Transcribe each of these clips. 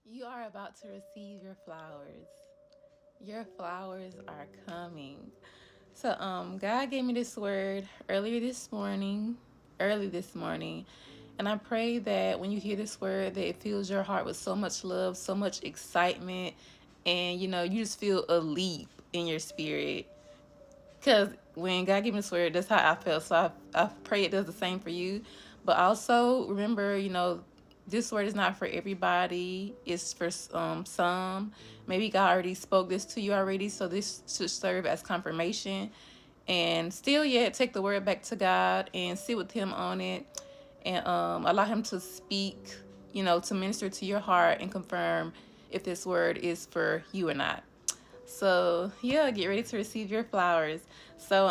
You are about to receive your flowers. Your flowers are coming. God gave me this word early this morning, and I pray that when you hear this word, that it fills your heart with so much love, so much excitement, and you just feel a leap in your spirit. Because when God gave me this word, that's how I felt. So I pray it does the same for you. But also remember, this word is not for everybody. It's for some. Maybe God already spoke this to you already. So this should serve as confirmation. And still yet, take the word back to God and sit with Him on it. And allow Him to speak, to minister to your heart and confirm if this word is for you or not. So yeah, get ready to receive your flowers. So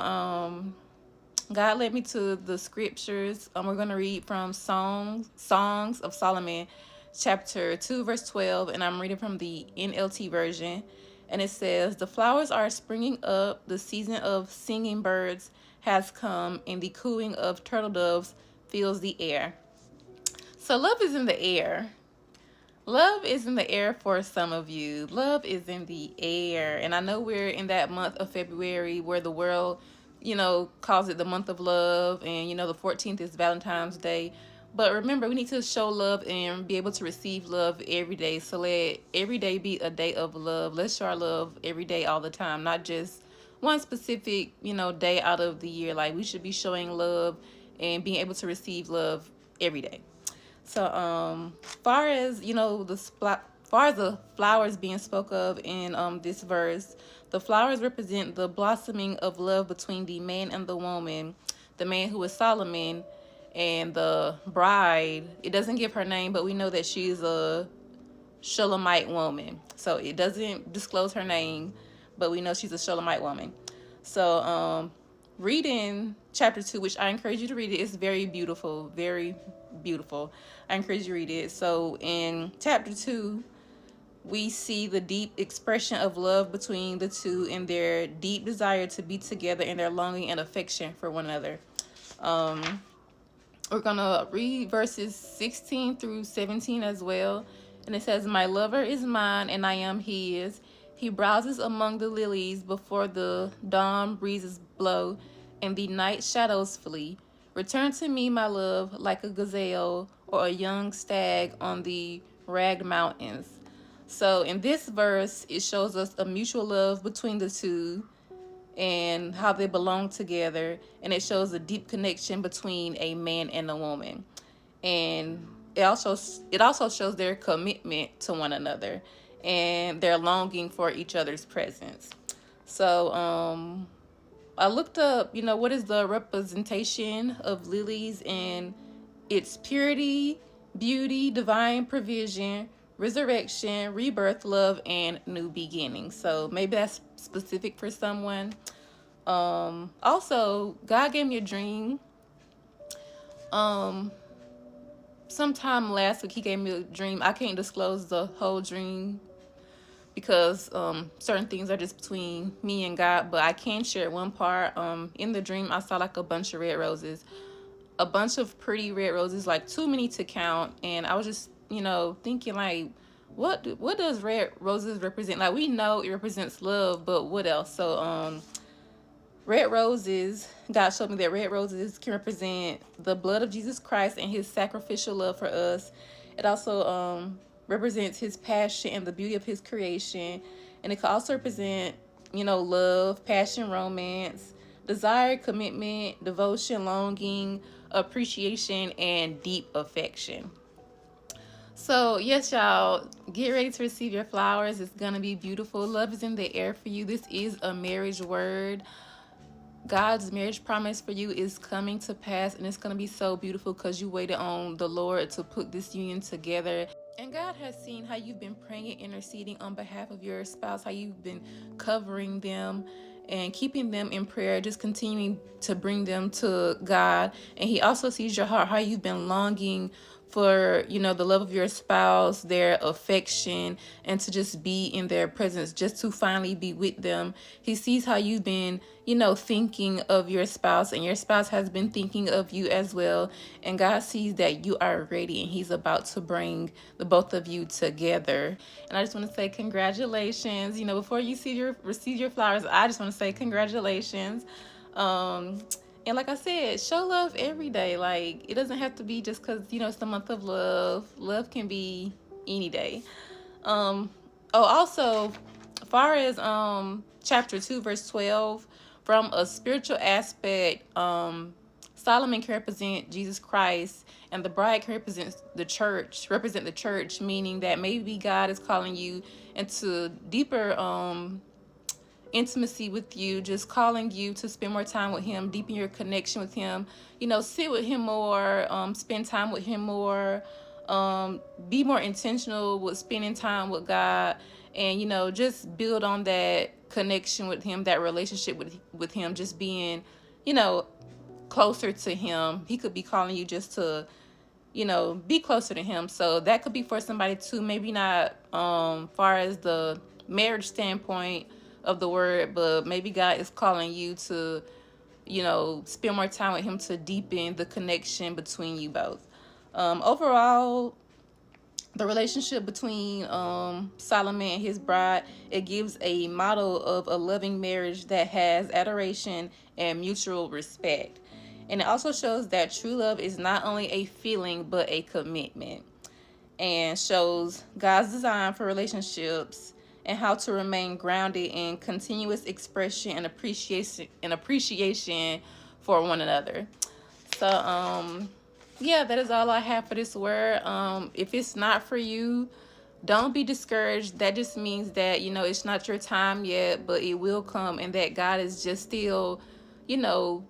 God led me to the scriptures. We're gonna read from Songs of Solomon, chapter 2, verse 12, and I'm reading from the NLT version. And it says, "The flowers are springing up, the season of singing birds has come, and the cooing of turtle doves fills the air." So love is in the air. Love is in the air for some of you. Love is in the air. And I know we're in that month of February where the world, calls it the month of love. And, the 14th is Valentine's Day. But remember, we need to show love and be able to receive love every day. So let every day be a day of love. Let's show our love every day, all the time, not just one specific, day out of the year. Like we should be showing love and being able to receive love every day. So, far as the flowers being spoke of in this verse, the flowers represent the blossoming of love between the man and the woman, the man who is Solomon, and the bride. It doesn't give her name, but we know that she's a Shulamite woman. So it doesn't disclose her name, but we know she's a Shulamite woman. So, reading chapter 2, which I encourage you to read it, it's very beautiful, very beautiful. I encourage you to read it. So in chapter 2, we see the deep expression of love between the two and their deep desire to be together and their longing and affection for one another. We're going to read verses 16 through 17 as well. And it says, "My lover is mine and I am his. He browses among the lilies before the dawn breezes blow and the night shadows flee. Return to me, my love, like a gazelle or a young stag on the ragged mountains." So in this verse, it shows us a mutual love between the two and how they belong together, and it shows a deep connection between a man and a woman. And it also shows their commitment to one another and their longing for each other's presence. So I looked up, what is the representation of lilies, and it's purity, beauty, divine provision, resurrection, rebirth, love, and new beginning. So maybe that's specific for someone. Also, God gave me a dream. Um, Sometime last week, He gave me a dream. I can't disclose the whole dream because certain things are just between me and God, but I can share one part. In the dream, I saw like a bunch of red roses, a bunch of pretty red roses, like too many to count. And I was just, thinking like, what does red roses represent? Like we know it represents love, but what else? So red roses, God showed me that red roses can represent the blood of Jesus Christ and His sacrificial love for us. It also represents His passion and the beauty of His creation. And it can also represent, love, passion, romance, desire, commitment, devotion, longing, appreciation, and deep affection. So, yes, y'all, get ready to receive your flowers. It's going to be beautiful. Love is in the air for you. This is a marriage word. God's marriage promise for you is coming to pass, and it's going to be so beautiful because you waited on the Lord to put this union together. And God has seen how you've been praying and interceding on behalf of your spouse, how you've been covering them and keeping them in prayer, just continuing to bring them to God. And He also sees your heart, how you've been longing for, the love of your spouse, their affection, and to just be in their presence, just to finally be with them. He sees how you've been, thinking of your spouse, and your spouse has been thinking of you as well. And God sees that you are ready, and He's about to bring the both of you together. And I just want to say congratulations. Before you receive your flowers, I just want to say congratulations. Um, and like I said, show love every day. Like, it doesn't have to be just because, it's the month of love. Love can be any day. Um, also, as far as chapter 2, verse 12, from a spiritual aspect, Solomon can represent Jesus Christ, and the bride can represent the church, meaning that maybe God is calling you into deeper intimacy with you, just calling you to spend more time with Him, deepen your connection with Him, sit with Him more, spend time with Him more, be more intentional with spending time with God, and just build on that connection with Him, that relationship with Him, just being, you know, closer to Him. He could be calling you just to, be closer to Him. So that could be for somebody too. Maybe not far as the marriage standpoint of the word, but maybe God is calling you to, spend more time with Him to deepen the connection between you both. Overall, the relationship between Solomon and his bride, it gives a model of a loving marriage that has adoration and mutual respect. And it also shows that true love is not only a feeling but a commitment, and shows God's design for relationships and how to remain grounded in continuous expression and appreciation for one another. So yeah, that is all I have for this word. If it's not for you, don't be discouraged. That just means that, it's not your time yet, but it will come, and that God is just still, you know,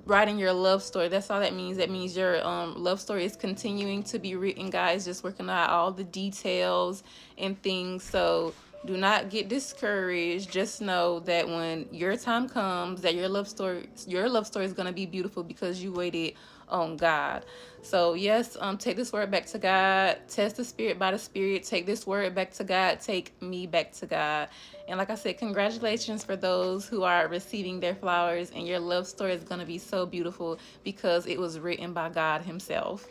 writing your love story. That's all that means. That means your love story is continuing to be written. God is just working out all the details and things. So do not get discouraged. Just know that when your time comes, that your love story is going to be beautiful because you waited on God. So yes, take this word back to God. Test the spirit by the spirit. Take this word back to God. Take me back to God. And like I said, congratulations for those who are receiving their flowers, and your love story is going to be so beautiful because it was written by God Himself.